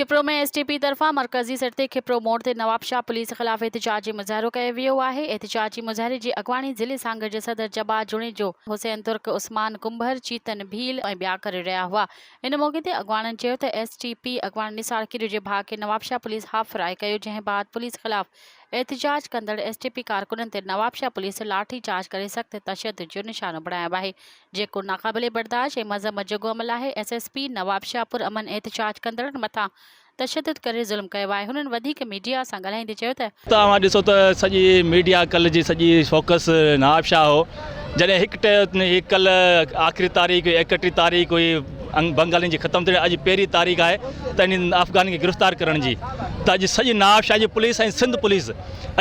खिप्रो में एसटीपी तरफा मरकज़ी सड़क खिप्रो मोड़ ते नवाबशाह पुलिस खिलाफ एहतजाजी मुज़ाहिरो कयो वियो आहे। एहतजाजी मुज़ाहिरे जी अॻवानी ज़िले सांगड़ जे सदर जबा जुणे जो हुसैन तुर्क, उस्मान कुंभर, चीतन भील ऐं ॿिया करे रहिया हुआ। इन मौक़े ते अॻवाननि चयो त एसटीपी अॻवान निसार कीर जे भाउ खे नवाबशाह पुलिस हाफ़राए कयो, जंहिं बाद पुलिस खिलाफ एहतजाज कंदड़ एसटीपी कारकुननि ते नवाबशाह पुलिस लाठी चार्ज करे सख़्त तशद्दुद जो निशानो बणायो आहे, जेको नाक़ाबिले बर्दाश्त ऐं मज़हब जो अमल आहे। एसएसपी नवाबशाहपुर अमन एहतजाज कंदड़नि मथां तशद्दुद करे ज़ुल्म कयो आहे। हुननि वधीक मीडिया सां ॻाल्हाईंदे चयो त तव्हां ॾिसो त सॼी मीडिया कल्ह जी सॼी फोकस नवाबशाह हो, जॾहिं हिकु कल्ह आख़िरी तारीख़ 31 तारीख़ हुई बंगालियुनि जी ख़तमु थियण, अॼु पहिरीं तारीख़ आहे त इन अफ़गान खे गिरफ़्तार करण जी। त अॼु सॼी नवाबशाह जी पुलिस ऐं सिंध पुलिस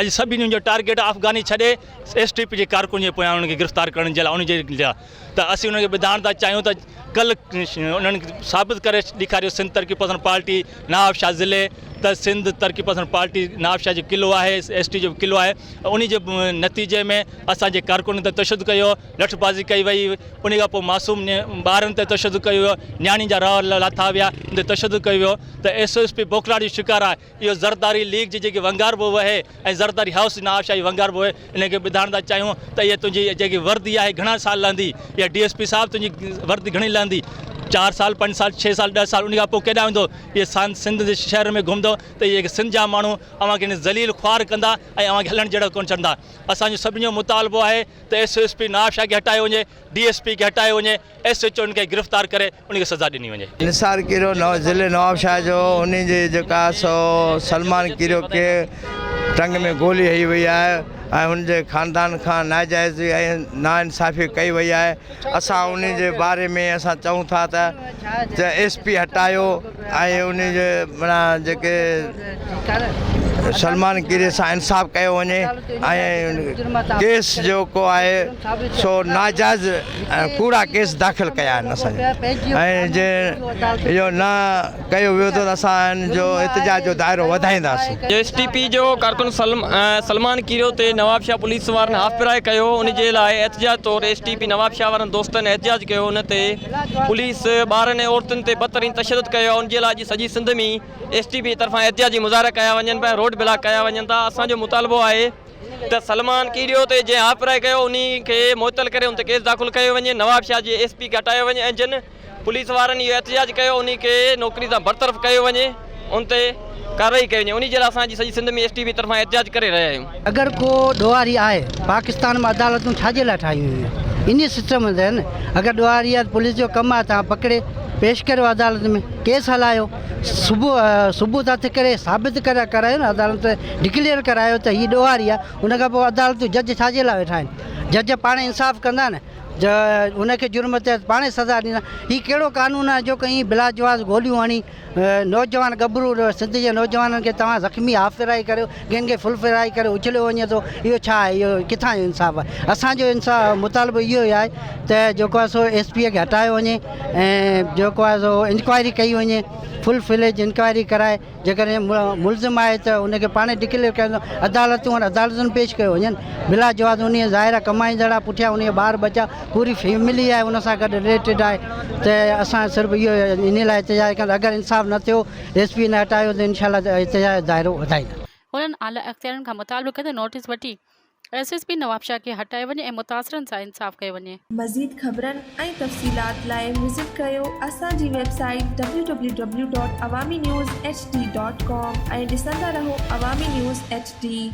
अॼु सभिनी जो टारगेट अफ़गानी छॾे एसटीपी जे कारकुन जे पोयां उन्हनि खे गिरफ़्तार करण जे लाइ उनजे लाइ। त असीं उन्हनि खे ॿुधाइण था चाहियूं त कल्ह उन्हनि साबित करे ॾेखारियो सिंध तरक़ी पसंद पार्टी नवाबशाह ज़िले त सिंध तरक़ी पसंद पार्टी नवाबशाह जो क़िलो आहे, एसटी जो क़िलो आहे। उन जे नतीजे में असांजे कारकुन ते तशद्दुद कयो, लठबाज़ी कई वई, उन खां पोइ मासूम ॿारनि ते तशद्दुद कयो वियो, न्याणी जा रह लाथा विया, उन ते तशद्दुद कयो वियो। त एसएसपी बोखलाड़ जो शिकार आहे। इहो ज़रदारी लीग जी जेकी वंगारबो वहे ऐं ज़रदारी हाउस नवाबशाह जी वंगारबो वहे, इनखे ॿुधाइण था चाहियूं त इहा तुंहिंजी जेकी वर्दी आहे घणा साल लहंदी, या डीएसपी साहिबु तुंहिंजी वर्दी घणी लहंदी, 4 साल 5 साल 6 साल 10 साल, उन खां पोइ केॾांहुं वेंदो? इहे सिंध जे शहर में घुमंदो त इहे सिंध जा माण्हू अव्हांखे ज़लील ख्वार कंदा ऐं अव्हांखे हलण जहिड़ो कोन छॾंदा। असांजो सभिनी जो मुतालबो आहे त एसएसपी नवाबशाह खे हटायो वञे, डीएसपी खे हटायो वञे, एसएचओ उनखे गिरफ़्तार करे उनखे सज़ा ॾिनी वञे। निसार कीरो ज़िले नवाबशाह जो उन जी जेका सलमान कीरो खे टंग में गोली हई वई आहे ऐं हुनजे ख़ानदान खां नाजाइज़ ऐं नाइंसाफ़ी कई वई आहे। असां उन जे बारे में असां चऊं था त एसपी हटायो ऐं उन जे माना जेके सलमान कीरे सां इंसाफ़ कयो वञे ऐं केस जेको आहे सो नाजाइज़ कूड़ा केस दाख़िल कया आहिनि असांजे, ऐं जे इहो न कयो वियो त असां इन जो एहतजाज जो दाइरो वधाईंदासीं। एसटीपी जो कारकुन सलमान कीरो ते नवाबशाह पुलिस वारनि हाफ़राए कयो, उन जे लाइ एहतजाज तौर एसटीपी नवाबशाह वारनि दोस्तनि एहतजाज कयो। उन ते पुलिस ॿारनि ऐं औरतुनि ते बदतरीन तशद्दुद कयो। उन जे लाइ अॼु सॼी सिंध में एसटीपी तरफ़ां एहतजाजी मुज़ाहिरा कया वञनि पिया, रोड ब्लॉक कया वञनि था। असांजो मुतालबो आहे त सलमान कीरियो ते जंहिं हाफ़राए कयो उन खे मुअतल करे उन ते केस दाख़िल कयो वञे, नवाबशाह जे एसपी खे हटायो वञे, ऐं जिन पुलिस वारनि इहो एहतजाज कयो उन खे नौकरी सां बरतरफ़ कयो वञे, उन ते कार्रवाई कई वञे। उन जे लाइ असांजी सॼी सिंध में एसटीपी तरफ़ां एहतजाज करे रहिया आहियूं। अगर को ॾोहारी आहे, पाकिस्तान में अदालतूं छाजे लाइ ठाहियूं हुयूं? इन सिस्टम में न, अगर ॾोहारी आहे पुलिस जो कमु आहे, तव्हां पकिड़े पेश करियो अदालत में, केस हलायो, सबूत हथ करे साबित करायो न, अदालत डिक्लेयर करायो त हीअ ॾोहारी आहे। उन खां पोइ अदालतूं जज छाजे लाइ वेठा आहिनि? जज पाण इंसाफ़ कंदा न, उनखे जुर्म ते पाण सज़ा ॾींदा। हीअ कहिड़ो कानून आहे जो कहीं बिलाजवाज़ गोलियूं हणी नौजवान गबरू सिंध जे नौजवाननि खे तव्हां ज़ख़्मी हाफ़राई करियो, कंहिं खे फुल फिराई करे उछलियो वञे थो? इहो छा आहे? इहो किथां जो इंसाफ़ आहे? असांजो इंसाफ़ मुतालबो इहो ई आहे त जेको आहे सो एसपीअ खे हटायो वञे ऐं जेको आहे सो इंक्वायरी कई वञे, फुल फ्लेज इंक्वायरी कराए। जेकॾहिं मुलज़िम आहे त उनखे पाण डिक्लेयर कयो, अदालतुनि पेश कयो वञनि। बिलाजवाज़ उन ज़ाहिरा कमाईंदड़ आहे, पुठियां उन ॿार बचा पूरी फैमिली आहे उन सां गॾु रिलेटेड आहे। त असां सिर्फ़ु इहो इन लाइ एहतजाज कंदा, अगरि इंसाफ़ न थियो, एसपी न हटायो त इनशाला एहतजाज दाइरो वधाईंदा। हुननि आला अख़्तियारनि खां मुतालबो कंदे नोटिस वठी एसएसपी नवाबशाह खे हटाए वञे ऐं मुतासिरनि सां इंसाफ़ कयो वञे। मज़ीद ख़बरनि ऐं तफ़सीलात लाइ विज़िट कयो असांजी वेबसाइट www.awamiNewsHD.com ऐं ॾिसंदा रहो अवामी न्यूज़ HD।